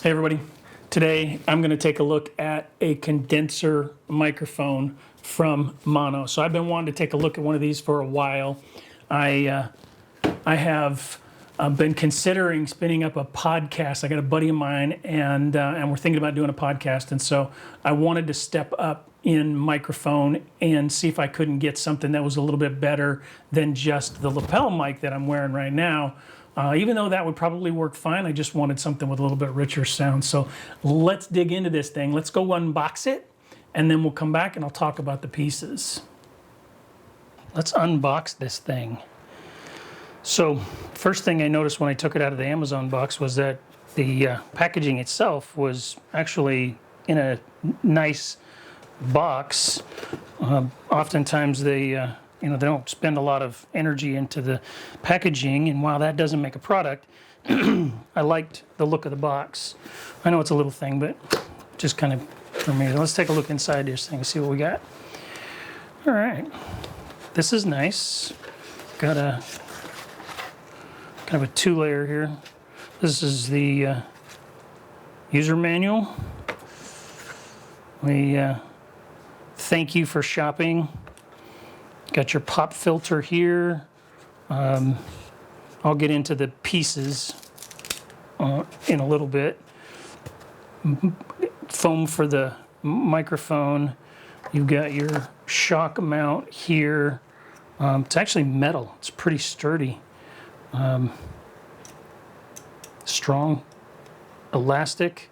Hey everybody, today I'm going to take a look at a condenser microphone from Maono. So I've been wanting to take a look at one of these for a while. I have been considering spinning up a podcast. I got a buddy of mine and we're thinking about doing a podcast, and so I wanted to step up in microphone and see if I couldn't get something that was a little bit better than just the lapel mic that I'm wearing right now. Even though that would probably work fine, I just wanted something with a little bit richer sound. So let's dig into this thing. Let's go unbox it, and then we'll come back and I'll talk about the pieces. Let's unbox this thing. So first thing I noticed when I took it out of the Amazon box was that the packaging itself was actually in a nice box. Oftentimes they they don't spend a lot of energy into the packaging, and while that doesn't make a product, I liked the look of the box. I know it's a little thing, but just kind of for me. Let's take a look inside this thing and see what we got. All right, this is nice. Got a kind of a two-layer here. This is the user manual. We thank you for shopping. Got your pop filter here. I'll get into the pieces in a little bit. Foam for the microphone. You've got your shock mount here. It's actually metal. It's pretty sturdy. Strong, elastic.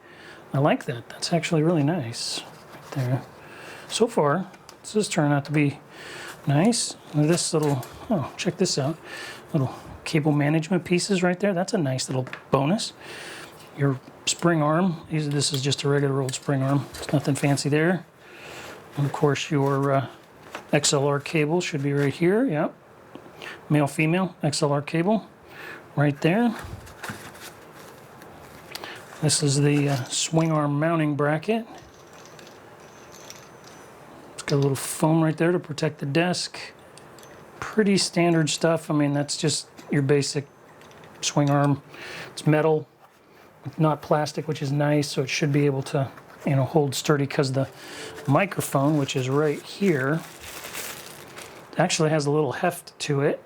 I like that. That's actually really nice right there. So far, this is turning out to be nice. This little, oh, check this out. Little cable management pieces right there. That's a nice little bonus. Your spring arm. This is just a regular old spring arm. There's nothing fancy there. And of course, your XLR cable should be right here. Yep. Male, female XLR cable right there. This is the swing arm mounting bracket. Got a little foam right there to protect the desk. Pretty standard stuff. I mean, that's just your basic swing arm. It's metal, not plastic, which is nice, so it should be able to, hold sturdy, because the microphone, which is right here, actually has a little heft to it.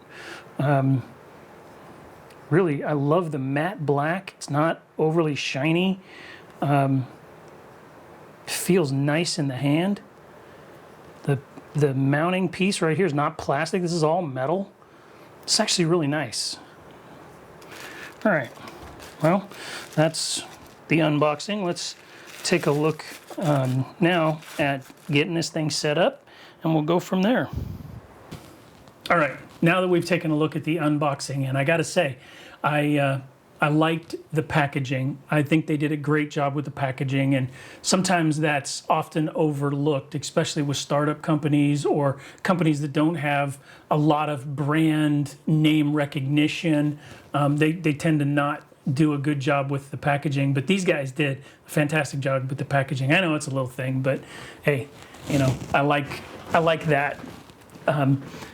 Really, I love the matte black. It's not overly shiny. Feels nice in the hand. The mounting piece right here is not plastic. This is all metal. It's actually really nice. All right. Well, that's the unboxing. Let's take a look now at getting this thing set up, and we'll go from there. All right. Now that we've taken a look at the unboxing, and I got to say, I liked the packaging. I think they did a great job with the packaging, and sometimes that's often overlooked, especially with startup companies or companies that don't have a lot of brand name recognition. They tend to not do a good job with the packaging, but these guys did a fantastic job with the packaging. I know it's a little thing, but hey, I like that.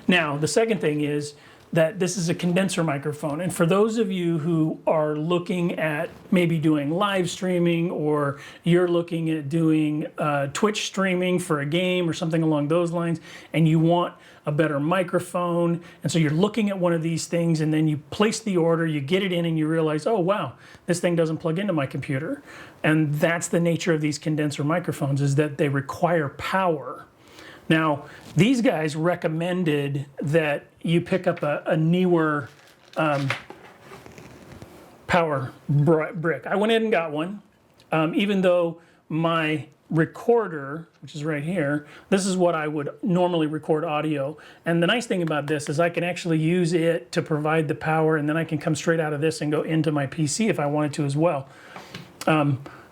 Now, the second thing is that this is a condenser microphone. And for those of you who are looking at maybe doing live streaming, or you're looking at doing Twitch streaming for a game or something along those lines, and you want a better microphone, and so you're looking at one of these things, and then you place the order, you get it in, and you realize, oh wow, this thing doesn't plug into my computer. And that's the nature of these condenser microphones, is that they require power. Now, these guys recommended that you pick up a newer power brick. I went in and got one, even though my recorder, which is right here, this is what I would normally record audio. And the nice thing about this is I can actually use it to provide the power, and then I can come straight out of this and go into my PC if I wanted to as well.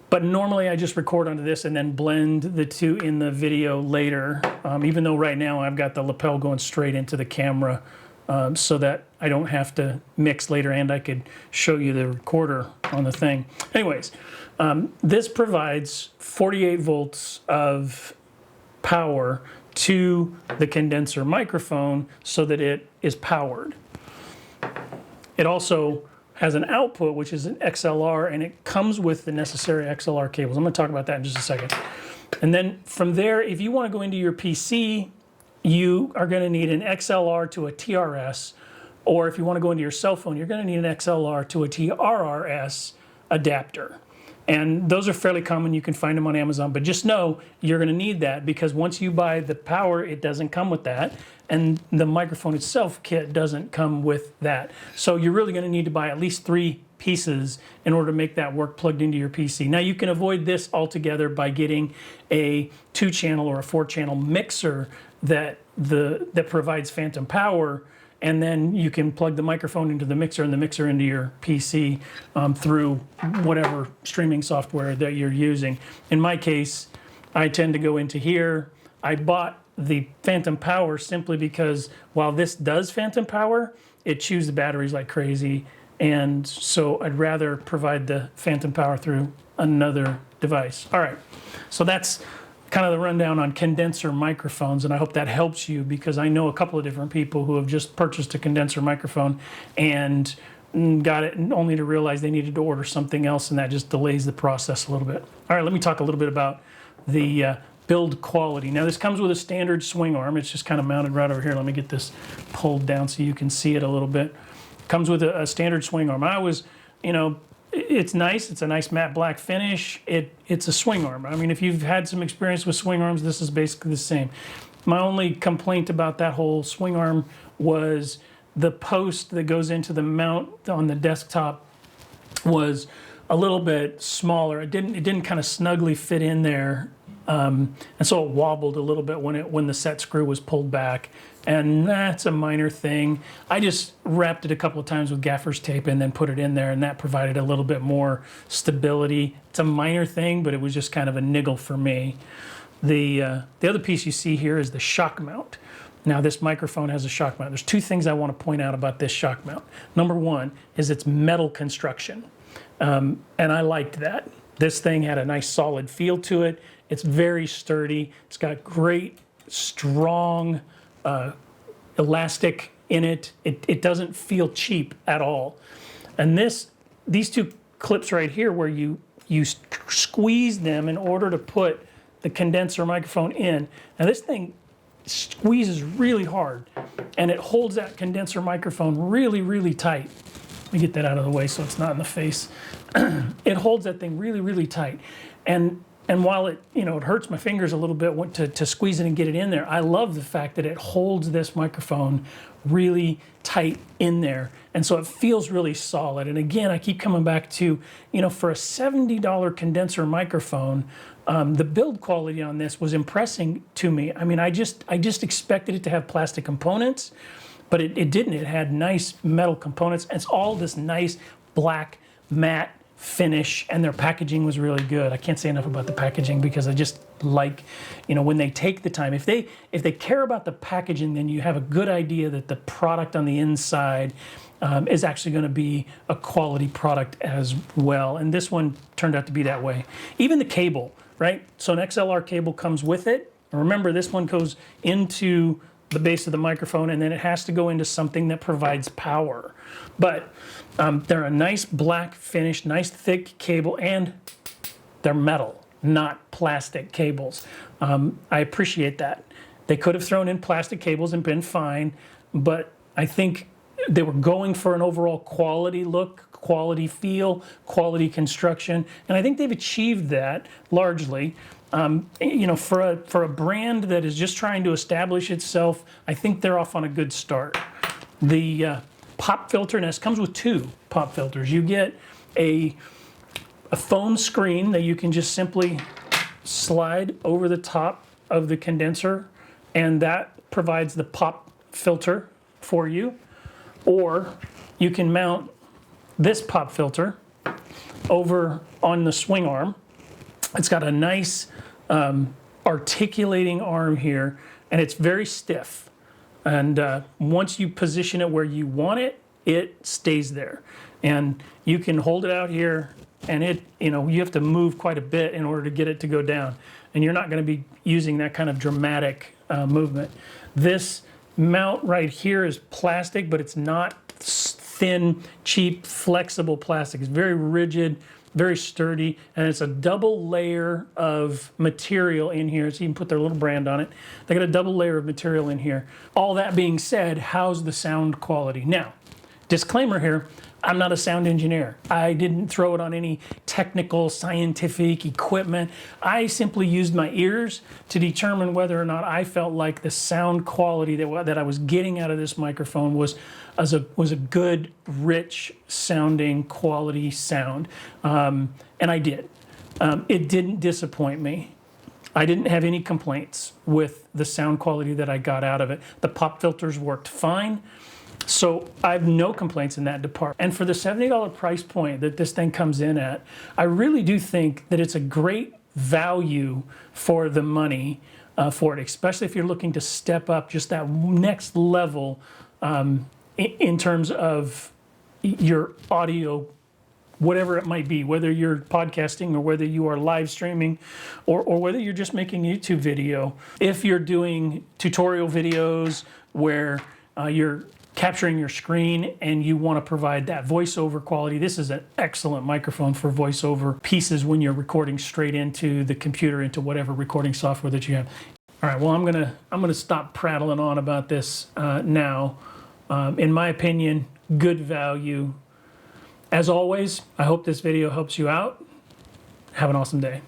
But normally I just record onto this and then blend the two in the video later, even though right now I've got the lapel going straight into the camera, so that I don't have to mix later, and I could show you the recorder on the thing. Anyways, this provides 48 volts of power to the condenser microphone so that it is powered. It also has an output, which is an XLR, and it comes with the necessary XLR cables. I'm going to talk about that in just a second. And then from there, if you want to go into your PC, you are going to need an XLR to a TRS, or if you want to go into your cell phone, you're going to need an XLR to a TRRS adapter. And those are fairly common. You can find them on Amazon, but just know you're going to need that, because once you buy the power, it doesn't come with that. And the microphone itself kit doesn't come with that. So you're really going to need to buy at least 3 pieces in order to make that work plugged into your PC. Now you can avoid this altogether by getting a 2-channel or a 4-channel mixer that provides phantom power, and then you can plug the microphone into the mixer and the mixer into your PC through whatever streaming software that you're using. In my case, I tend to go into here. I bought the phantom power simply because while this does phantom power, it chews the batteries like crazy. And so I'd rather provide the phantom power through another device. All right, so that's kind of the rundown on condenser microphones, and I hope that helps you, because I know a couple of different people who have just purchased a condenser microphone and got it only to realize they needed to order something else, and that just delays the process a little bit. All right, let me talk a little bit about the build quality. Now this comes with a standard swing arm. It's just kind of mounted right over here. Let me get this pulled down so you can see it a little bit. Comes with a standard swing arm. I was, it's nice. It's a nice matte black finish. It's a swing arm. I mean, if you've had some experience with swing arms, this is basically the same. My only complaint about that whole swing arm was the post that goes into the mount on the desktop was a little bit smaller. It didn't kind of snugly fit in there, and so it wobbled a little bit when the set screw was pulled back. And that's a minor thing. I just wrapped it a couple of times with gaffer's tape and then put it in there, and that provided a little bit more stability. It's a minor thing, but it was just kind of a niggle for me. The other piece you see here is the shock mount. Now this microphone has a shock mount. There's 2 things I want to point out about this shock mount. Number 1 is its metal construction, and I liked that. This thing had a nice solid feel to it. It's very sturdy. It's got great, strong elastic in it. It doesn't feel cheap at all. And these 2 clips right here, where you squeeze them in order to put the condenser microphone in. Now this thing squeezes really hard, and it holds that condenser microphone really, really tight. Let me get that out of the way so it's not in the face. It holds that thing really, really tight. And while it hurts my fingers a little bit to squeeze it and get it in there, I love the fact that it holds this microphone really tight in there. And so it feels really solid. And again, I keep coming back to, for a $70 condenser microphone, the build quality on this was impressing to me. I mean, I just expected it to have plastic components, but it didn't. It had nice metal components. And it's all this nice black matte finish, and their packaging was really good. I can't say enough about the packaging, because I just like, when they take the time. If they care about the packaging, then you have a good idea that the product on the inside is actually going to be a quality product as well. And this one turned out to be that way. Even the cable, right? So an XLR cable comes with it. Remember, this one goes into the base of the microphone, and then it has to go into something that provides power. But they're a nice black finish, nice thick cable, and they're metal, not plastic cables. I appreciate that. They could have thrown in plastic cables and been fine, but I think they were going for an overall quality look, quality feel, quality construction, and I think they've achieved that largely. For a brand that is just trying to establish itself, I think they're off on a good start. The pop filter, and this comes with 2 pop filters. You get a foam screen that you can just simply slide over the top of the condenser, and that provides the pop filter for you. Or you can mount this pop filter over on the swing arm. It's got a nice articulating arm here, and it's very stiff. And once you position it where you want it, it stays there. And you can hold it out here, and you have to move quite a bit in order to get it to go down. And you're not going to be using that kind of dramatic movement. This mount right here is plastic, but it's not thin, cheap, flexible plastic. It's very rigid, very sturdy, and it's a double layer of material in here. So you can put their little brand on it. They got a double layer of material in here. All that being said, how's the sound quality? Now, disclaimer here, I'm not a sound engineer. I didn't throw it on any technical, scientific equipment. I simply used my ears to determine whether or not I felt like the sound quality that I was getting out of this microphone was a good, rich sounding quality sound. And I did. It didn't disappoint me. I didn't have any complaints with the sound quality that I got out of it. The pop filters worked fine. So I have no complaints in that department. And for the $70 price point that this thing comes in at, I really do think that it's a great value for the money for it, especially if you're looking to step up just that next level in terms of your audio, whatever it might be, whether you're podcasting or whether you are live streaming or whether you're just making a YouTube video. If you're doing tutorial videos where you're capturing your screen and you want to provide that voiceover quality, this is an excellent microphone for voiceover pieces when you're recording straight into the computer, into whatever recording software that you have. All right, well, I'm gonna stop prattling on about this now. In my opinion, good value. As always, I hope this video helps you out. Have an awesome day.